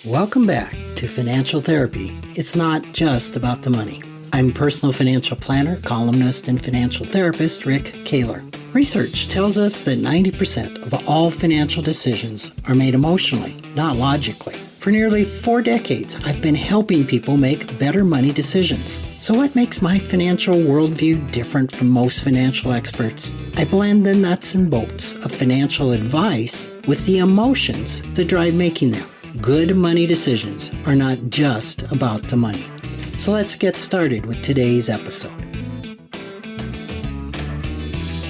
Welcome back to Financial Therapy. It's not just about the money. I'm personal financial planner, columnist, and financial therapist Rick Kahler. Research tells us that 90% of all financial decisions are made emotionally, not logically. For nearly 4 decades, I've been helping people make better money decisions. So what makes my financial worldview different from most financial experts? I blend the nuts and bolts of financial advice with the emotions that drive making them. Good money decisions are not just about the money. So let's get started with today's episode.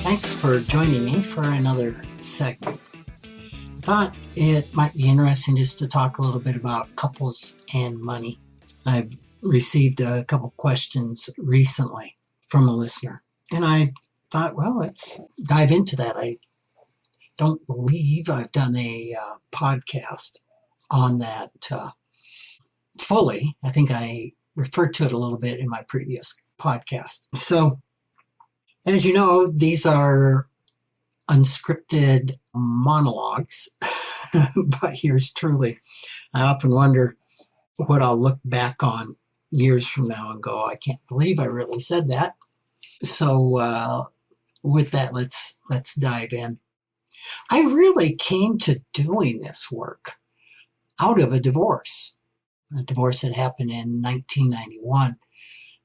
Thanks for joining me for another segment. I thought it might be interesting just to talk a little bit about couples and money. I've received a couple questions recently from a listener, and I thought, well, let's dive into that. I don't believe I've done a podcast on that fully. I think I referred to it a little bit in my previous podcast. So, as you know, these are unscripted monologues, but yours truly. I often wonder what I'll look back on years from now and go, I can't believe I really said that. So with that, let's dive in. I really came to doing this work out of a divorce. A divorce that happened in 1991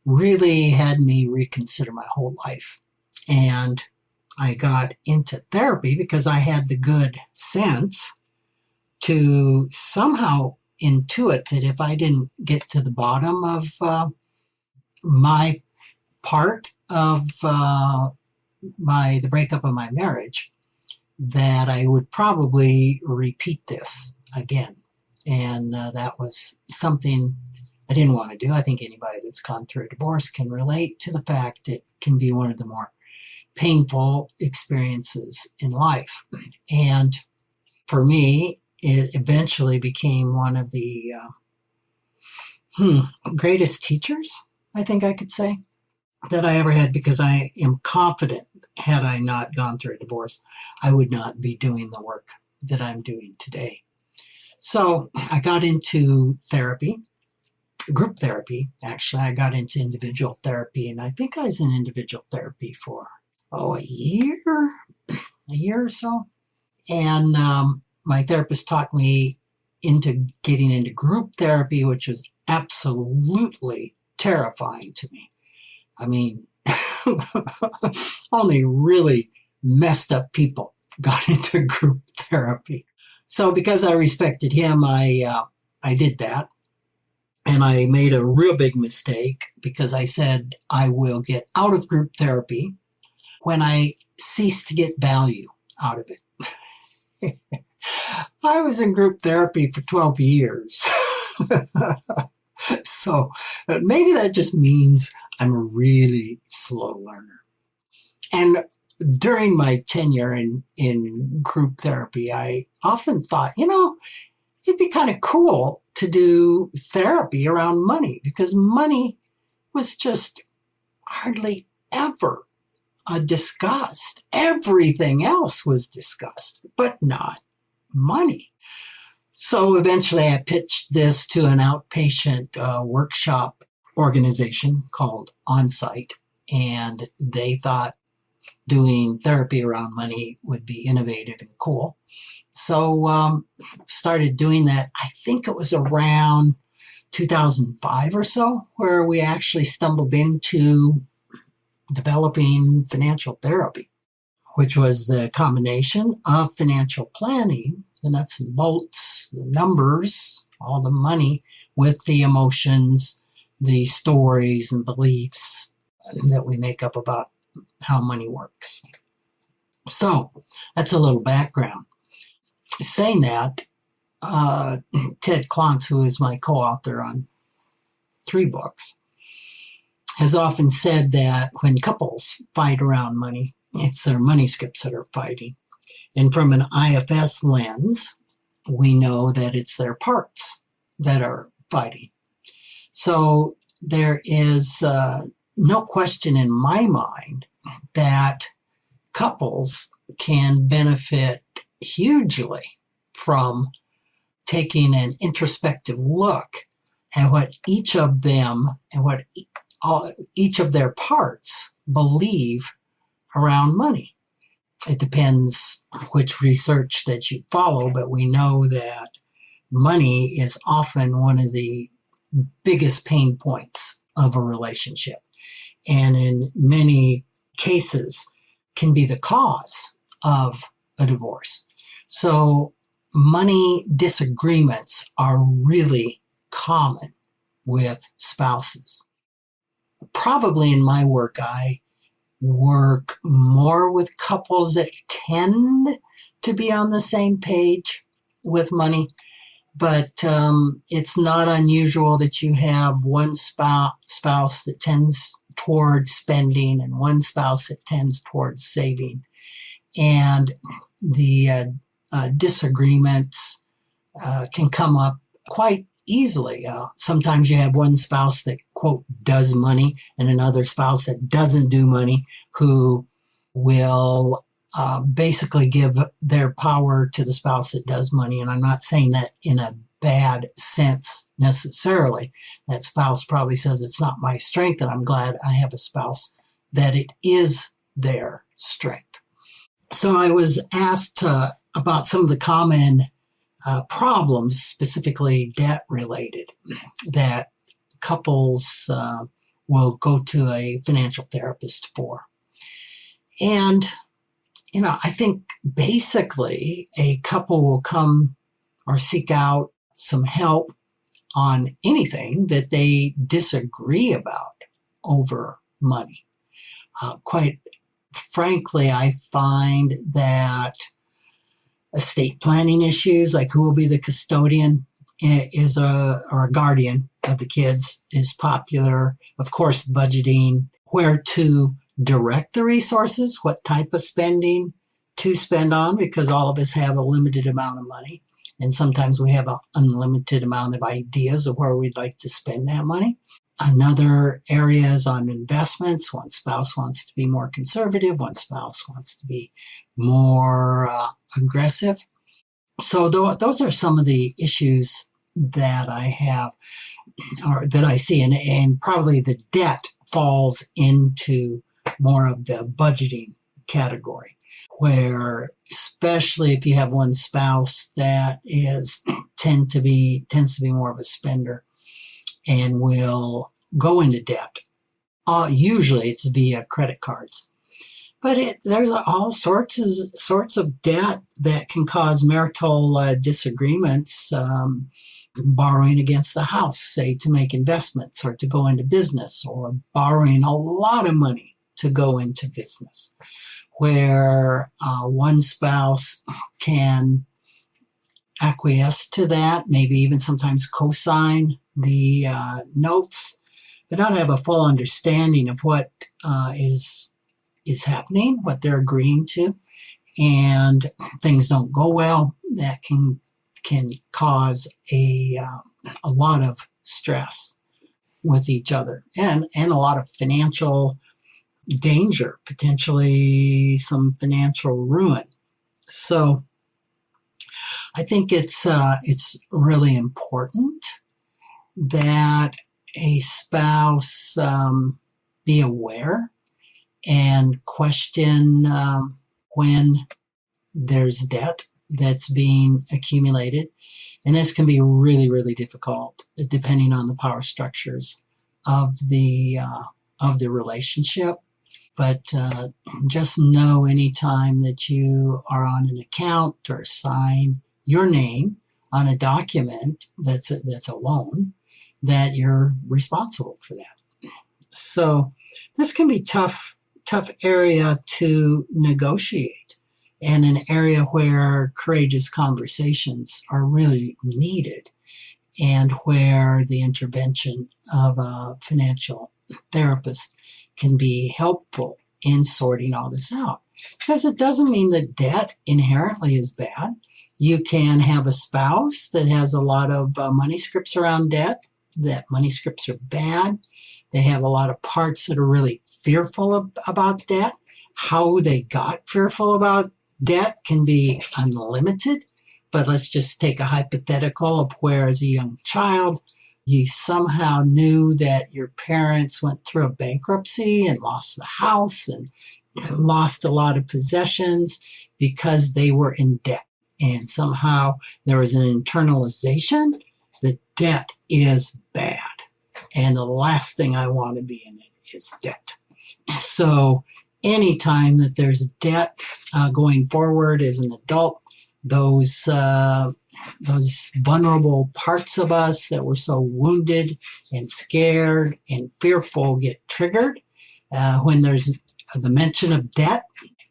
really had me reconsider my whole life. And I got into therapy because I had the good sense to somehow intuit that if I didn't get to the bottom of my part of the breakup of my marriage, that I would probably repeat this again. And that was something I didn't want to do. I think anybody that's gone through a divorce can relate to the fact it can be one of the more painful experiences in life. And for me, it eventually became one of the greatest teachers, I think I could say, that I ever had, because I am confident had I not gone through a divorce, I would not be doing the work that I'm doing today. So I got into therapy, group therapy. Actually, I got into individual therapy, and I think I was in individual therapy for, a year or so. And my therapist talked me into getting into group therapy, which was absolutely terrifying to me. I mean, only really messed up people got into group therapy. So because I respected him, I did that. And I made a real big mistake because I said I will get out of group therapy when I cease to get value out of it. I was in group therapy for 12 years. So maybe that just means I'm a really slow learner. And during my tenure in group therapy, I often thought, it'd be kind of cool to do therapy around money, because money was just hardly ever discussed. Everything else was discussed, but not money. So eventually I pitched this to an outpatient workshop organization called Onsite, and they thought doing therapy around money would be innovative and cool. So started doing that. I think it was around 2005 or so where we actually stumbled into developing financial therapy, which was the combination of financial planning, the nuts and bolts, the numbers, all the money, with the emotions, the stories and beliefs that we make up about how money works. So that's a little background. Saying that, Ted Klontz, who is my co-author on 3 books, has often said that when couples fight around money, it's their money scripts that are fighting. And from an IFS lens, we know that it's their parts that are fighting. So there is no question in my mind that couples can benefit hugely from taking an introspective look at what each of them and what each of their parts believe around money. It depends which research that you follow, but we know that money is often one of the biggest pain points of a relationship, and in many cases can be the cause of a divorce. So money disagreements are really common with spouses. Probably in my work, I work more with couples that tend to be on the same page with money, but it's not unusual that you have one spouse that tends towards spending and one spouse that tends towards saving. And the disagreements can come up quite easily. Sometimes you have one spouse that, quote, does money, and another spouse that doesn't do money, who will basically give their power to the spouse that does money. And I'm not saying that in a bad sense necessarily. That spouse probably says, it's not my strength, and I'm glad I have a spouse that it is their strength. So I was asked about some of the common problems, specifically debt related, that couples will go to a financial therapist for. And, I think basically a couple will come or seek out some help on anything that they disagree about over money. Quite frankly, I find that estate planning issues, like who will be the custodian or a guardian of the kids, is popular. Of course, budgeting, where to direct the resources, what type of spending to spend on, because all of us have a limited amount of money. And sometimes we have an unlimited amount of ideas of where we'd like to spend that money. Another area is on investments. One spouse wants to be more conservative. One spouse wants to be more aggressive. So those are some of the issues that I have, or that I see, and probably the debt falls into more of the budgeting category, where especially if you have one spouse that tends to be more of a spender and will go into debt. Usually it's via credit cards. But there's all sorts of debt that can cause marital disagreements. Borrowing against the house, say, to make investments or to go into business, or borrowing a lot of money to go into business, where one spouse can acquiesce to that, maybe even sometimes co-sign the notes, but not have a full understanding of what is happening, what they're agreeing to, and things don't go well. That can cause a lot of stress with each other, and a lot of financial danger, potentially some financial ruin. So I think it's really important that a spouse be aware and question when there's debt that's being accumulated. And this can be really, really difficult depending on the power structures of the relationship. But just know anytime that you are on an account or sign your name on a document that's a loan, that you're responsible for that. So this can be tough area to negotiate, and an area where courageous conversations are really needed, and where the intervention of a financial therapist can be helpful in sorting all this out. Because it doesn't mean that debt inherently is bad. You can have a spouse that has a lot of money scripts around debt, that money scripts are bad. They have a lot of parts that are really fearful about debt. How they got fearful about debt can be unlimited, But let's just take a hypothetical of where, as a young child, you somehow knew that your parents went through a bankruptcy and lost the house and lost a lot of possessions because they were in debt. And somehow there was an internalization that debt is bad. And the last thing I want to be in it is debt. So anytime that there's debt going forward as an adult, those vulnerable parts of us that were so wounded and scared and fearful get triggered when there's the mention of debt,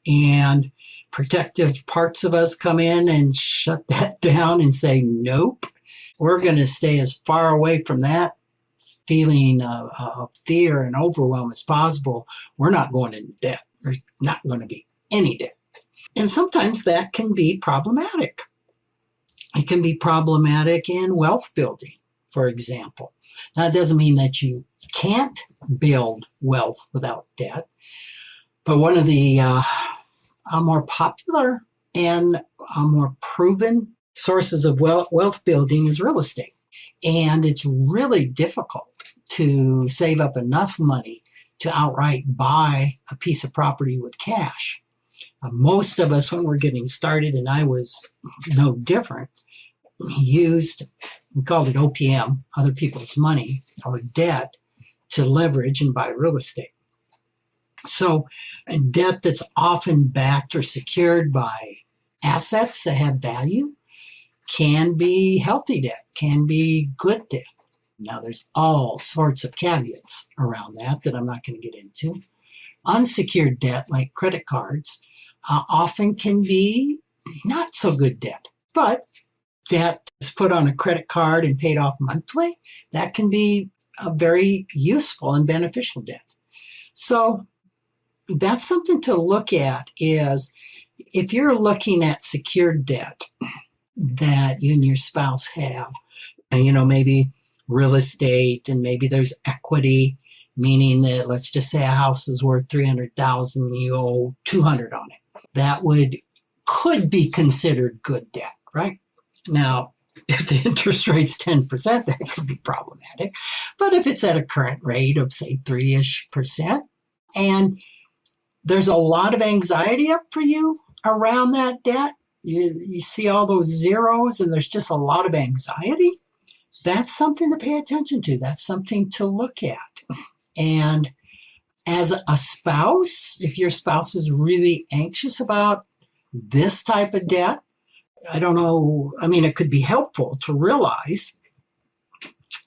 and protective parts of us come in and shut that down and say, nope, we're going to stay as far away from that feeling of fear and overwhelm as possible. We're not going into debt. There's not going to be any debt. And sometimes that can be problematic. It can be problematic in wealth building, for example. Now, it doesn't mean that you can't build wealth without debt, but one of the more popular and more proven sources of wealth building is real estate. And it's really difficult to save up enough money to outright buy a piece of property with cash. Most of us, when we're getting started, and I was no different, we called it OPM, other people's money or debt, to leverage and buy real estate. So a debt that's often backed or secured by assets that have value can be healthy debt, can be good debt. Now, there's all sorts of caveats around that I'm not going to get into. Unsecured debt, like credit cards, often can be not so good debt, but debt is put on a credit card and paid off monthly. That can be a very useful and beneficial debt. So that's something to look at, is if you're looking at secured debt that you and your spouse have, maybe real estate, and maybe there's equity, meaning that, let's just say a house is worth $300,000, you owe $200 on it. That could be considered good debt, right? Now, if the interest rate's 10%, that could be problematic. But if it's at a current rate of, say, 3-ish%, and there's a lot of anxiety up for you around that debt, you see all those zeros and there's just a lot of anxiety, that's something to pay attention to. That's something to look at. And as a spouse, if your spouse is really anxious about this type of debt, I don't know, it could be helpful to realize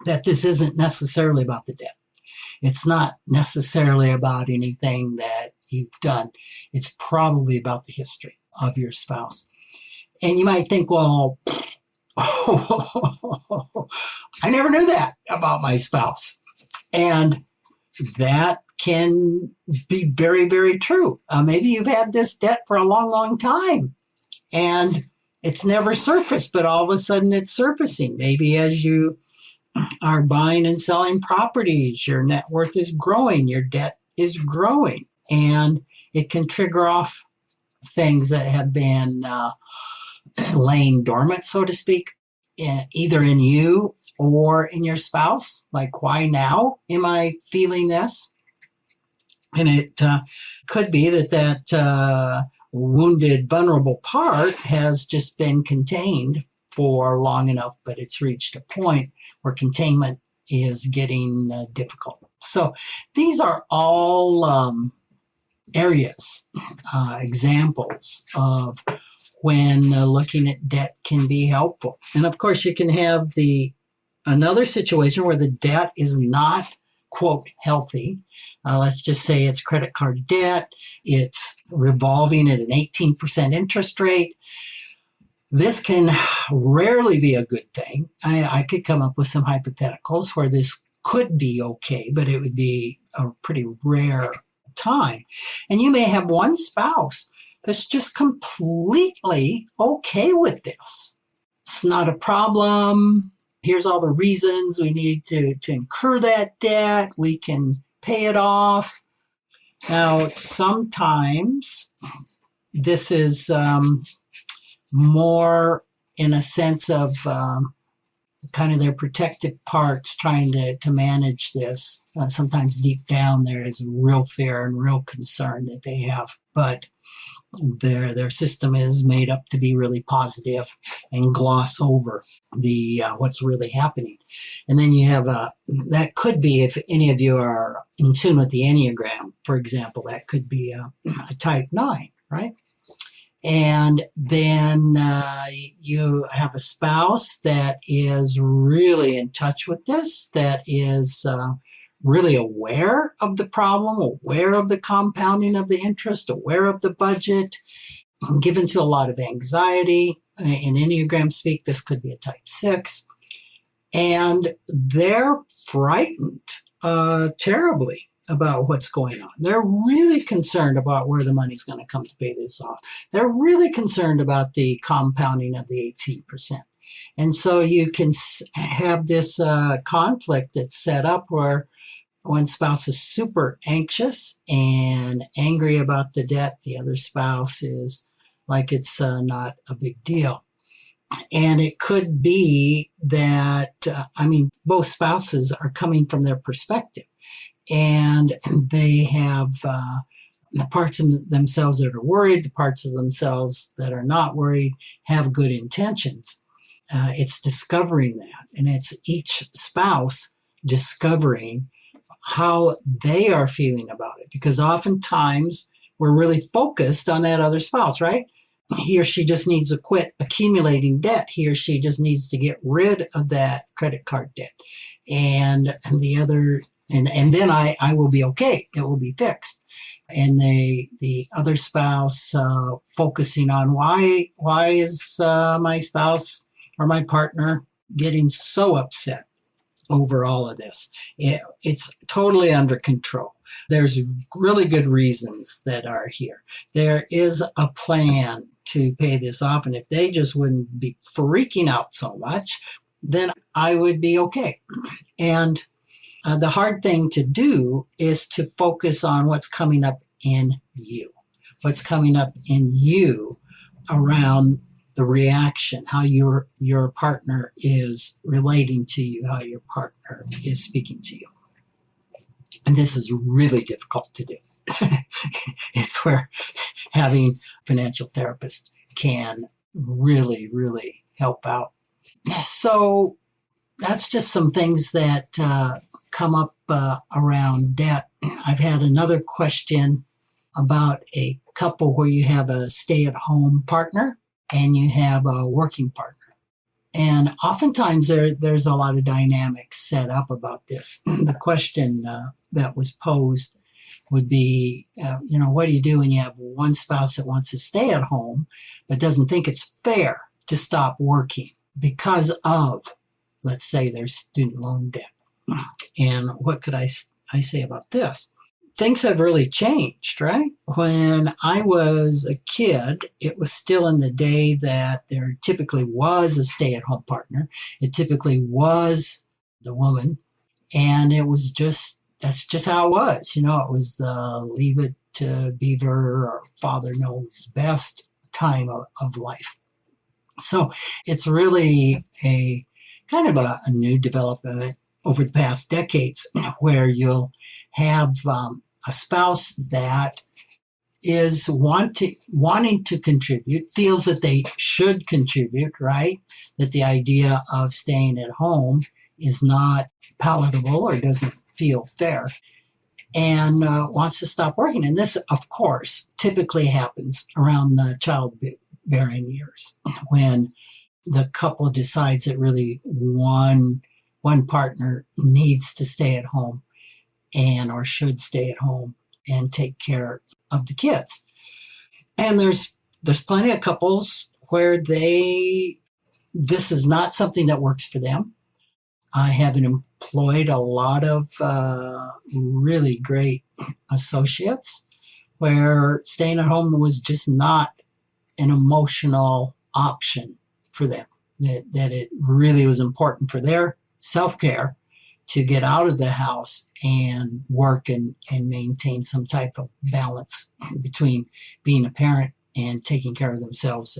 that this isn't necessarily about the debt. It's not necessarily about anything that you've done. It's probably about the history of your spouse. And you might think, well, I never knew that about my spouse. And that can be very, very true. Maybe you've had this debt for a long, long time and it's never surfaced, but all of a sudden it's surfacing. Maybe as you are buying and selling properties, your net worth is growing, your debt is growing, and it can trigger off things that have been laying dormant, so to speak, either in you or in your spouse. Like, why now am I feeling this? And it could be that wounded, vulnerable part has just been contained for long enough, but it's reached a point where containment is getting difficult. So these are all areas, examples of when looking at debt can be helpful. And of course, you can have another situation where the debt is not, quote, healthy. Let's just say it's credit card debt. It's revolving at an 18% interest rate. This can rarely be a good thing. I could come up with some hypotheticals where this could be okay, but it would be a pretty rare time. And you may have one spouse that's just completely okay with this. It's not a problem. Here's all the reasons we need to incur that debt. We can pay it off. Now, sometimes this is more in a sense of kind of their protective parts trying to manage this. Sometimes deep down there is real fear and real concern that they have, but their system is made up to be really positive and gloss over the what's really happening. And then you have that could be, if any of you are in tune with the Enneagram, for example, that could be a type 9, right? And then you have a spouse that is really in touch with this, that is really aware of the problem, aware of the compounding of the interest, aware of the budget, given to a lot of anxiety. In Enneagram speak, this could be a type 6. And they're frightened terribly about what's going on. They're really concerned about where the money's going to come to pay this off. They're really concerned about the compounding of the 18%. And so you can have this conflict that's set up where one spouse is super anxious and angry about the debt. The other spouse is like it's not a big deal. And it could be that, both spouses are coming from their perspective. And they have the parts of themselves that are worried, the parts of themselves that are not worried, have good intentions. It's discovering that. And it's each spouse discovering how they are feeling about it. Because oftentimes we're really focused on that other spouse, right? He or she just needs to quit accumulating debt. He or she just needs to get rid of that credit card debt. And the other, and then I will be okay. It will be fixed. And the other spouse focusing on why is my spouse or my partner getting so upset over all of this? It's totally under control. There's really good reasons that are here. There is a plan to pay this off. And if they just wouldn't be freaking out so much, then I would be okay. And the hard thing to do is to focus on what's coming up in you. What's coming up in you around the reaction, how your partner is relating to you, how your partner is speaking to you. And this is really difficult to do. It's where having a financial therapist can really, really help out. So that's just some things that come up around debt. I've had another question about a couple where you have a stay-at-home partner and you have a working partner. And oftentimes there's a lot of dynamics set up about this. The question that was posed would be, what do you do when you have one spouse that wants to stay at home but doesn't think it's fair to stop working because of, let's say, their student loan debt? And what could I say about this? Things have really changed, right? When I was a kid, it was still in the day that there typically was a stay-at-home partner. It typically was the woman. And it was that's just how it was. It was the leave it to Beaver or Father Knows Best time of life. So it's really a kind of a new development over the past decades where you'll have a spouse that is wanting to contribute, feels that they should contribute, right? That the idea of staying at home is not palatable or doesn't feel fair, and wants to stop working. And this, of course, typically happens around the childbearing years when the couple decides that really one partner needs to stay at home or should stay at home and take care of the kids. And there's plenty of couples where this is not something that works for them. I have employed a lot of really great associates where staying at home was just not an emotional option for them, that it really was important for their self-care to get out of the house and work and maintain some type of balance between being a parent and taking care of themselves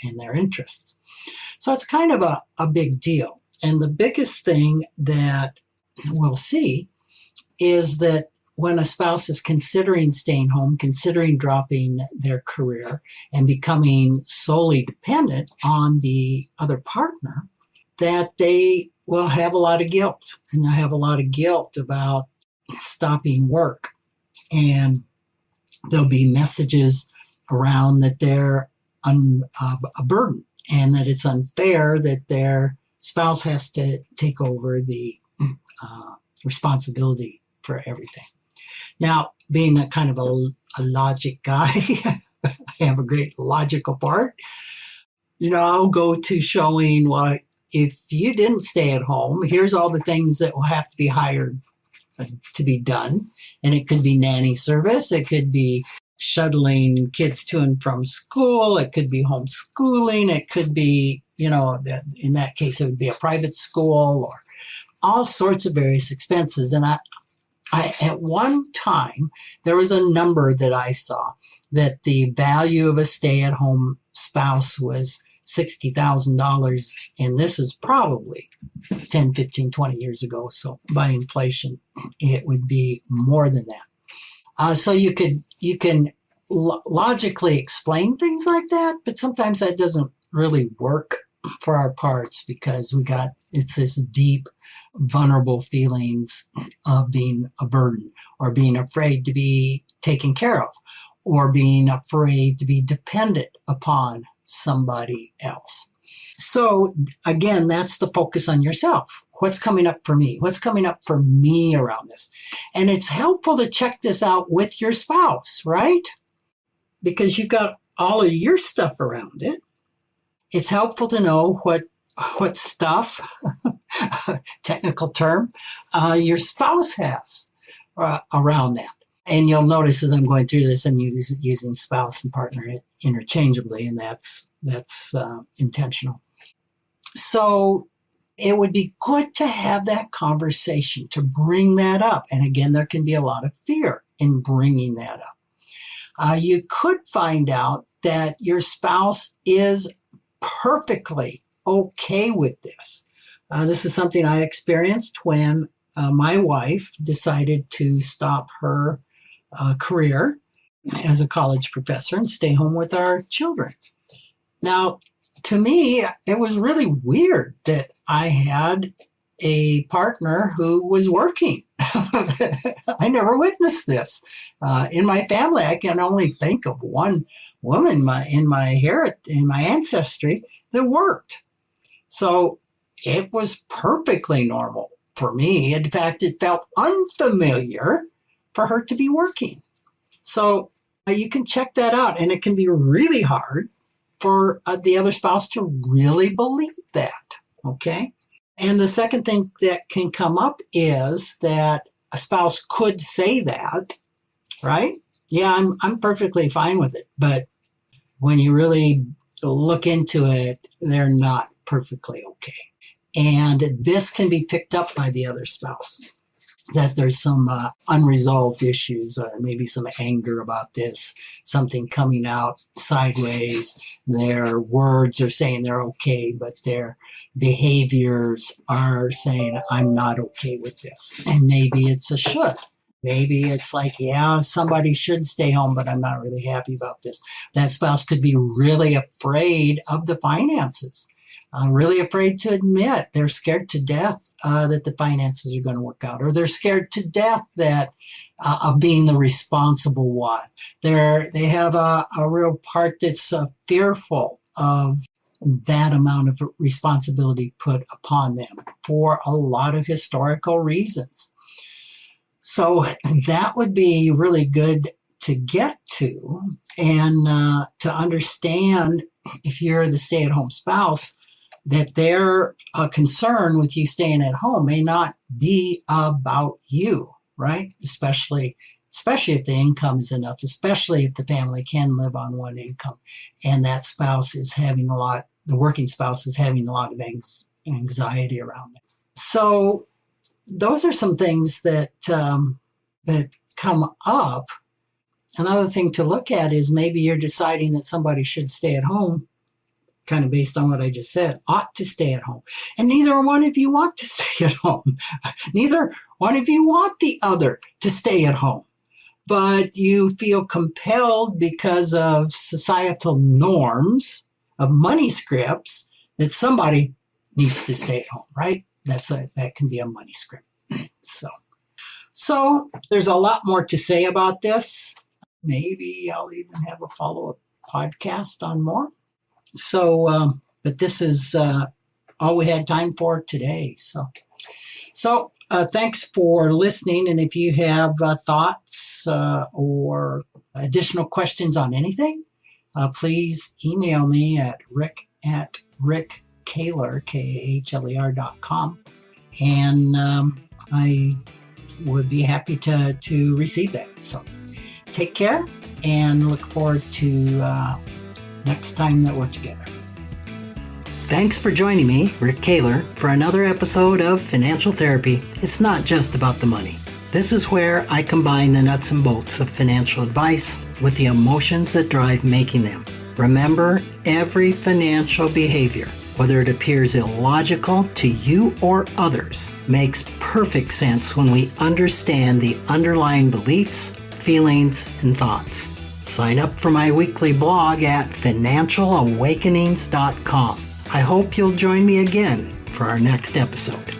and their interests. So it's kind of a big deal. And the biggest thing that we'll see is that when a spouse is considering staying home, considering dropping their career and becoming solely dependent on the other partner, that they will have a lot of guilt. And they'll have a lot of guilt about stopping work. And there'll be messages around that they're a burden and that it's unfair that their spouse has to take over the responsibility for everything. Now, being a kind of a logic guy, I have a great logical part. I'll go to showing, well, if you didn't stay at home, here's all the things that will have to be hired to be done. And it could be nanny service. It could be shuttling kids to and from school. It could be homeschooling. It could be, in that case, it would be a private school or all sorts of various expenses. And I at one time, there was a number that I saw that the value of a stay-at-home spouse was $60,000. And this is probably 10, 15, 20 years ago. So by inflation, it would be more than that. So you can logically explain things like that, but sometimes that doesn't really work for our parts because it's this deep, vulnerable feelings of being a burden or being afraid to be taken care of or being afraid to be dependent upon somebody else. So again, that's the focus on yourself. What's coming up for me? What's coming up for me around this? And it's helpful to check this out with your spouse, right? Because you've got all of your stuff around it. It's helpful to know what stuff, technical term, your spouse has around that. And you'll notice as I'm going through this, I'm using spouse and partner interchangeably, and that's intentional. So it would be good to have that conversation, to bring that up. And again, there can be a lot of fear in bringing that up. You could find out that your spouse is perfectly okay with this. This is something I experienced when my wife decided to stop her career as a college professor and stay home with our children. Now, to me, it was really weird that I had a partner who was working. I never witnessed this. In my family, I can only think of one woman in my ancestry that worked. So it was perfectly normal for me. In fact, it felt unfamiliar for her to be working. So you can check that out, and it can be really hard for the other spouse to really believe that, okay? And the second thing that can come up is that a spouse could say that, right? Yeah, I'm perfectly fine with it. But when you really look into it, they're not perfectly okay. And this can be picked up by the other spouse, that there's some unresolved issues or maybe some anger about this, something coming out sideways. Their words are saying they're okay, but their behaviors are saying, I'm not okay with this. And maybe it's a should. Maybe it's like, yeah, somebody should stay home, but I'm not really happy about this. That spouse could be really afraid of the finances. Really afraid to admit they're scared to death that the finances are going to work out, or they're scared to death that of being the responsible one. They have a real part that's fearful of that amount of responsibility put upon them for a lot of historical reasons. So that would be really good to get to and to understand, if you're the stay-at-home spouse, that their concern with you staying at home may not be about you, right? Especially if the income is enough, especially if the family can live on one income and that spouse is having the working spouse is having a lot of anxiety around it. So those are some things that come up. Another thing to look at is maybe you're deciding that somebody should stay at home kind of based on what I just said, ought to stay at home. And neither one of you want to stay at home. Neither one of you want the other to stay at home. But you feel compelled because of societal norms, of money scripts, that somebody needs to stay at home, right? That can be a money script. So there's a lot more to say about this. Maybe I'll even have a follow-up podcast on more. But this is all we had time for today. So thanks for listening. And if you have thoughts or additional questions on anything, please email me at rick@rickkahler, KAHLER.com. And I would be happy to receive that. So take care and look forward to next time that we're together. Thanks for joining me, Rick Kahler, for another episode of Financial Therapy. It's not just about the money. This is where I combine the nuts and bolts of financial advice with the emotions that drive making them. Remember, every financial behavior, whether it appears illogical to you or others, makes perfect sense when we understand the underlying beliefs, feelings, and thoughts. Sign up for my weekly blog at financialawakenings.com. I hope you'll join me again for our next episode.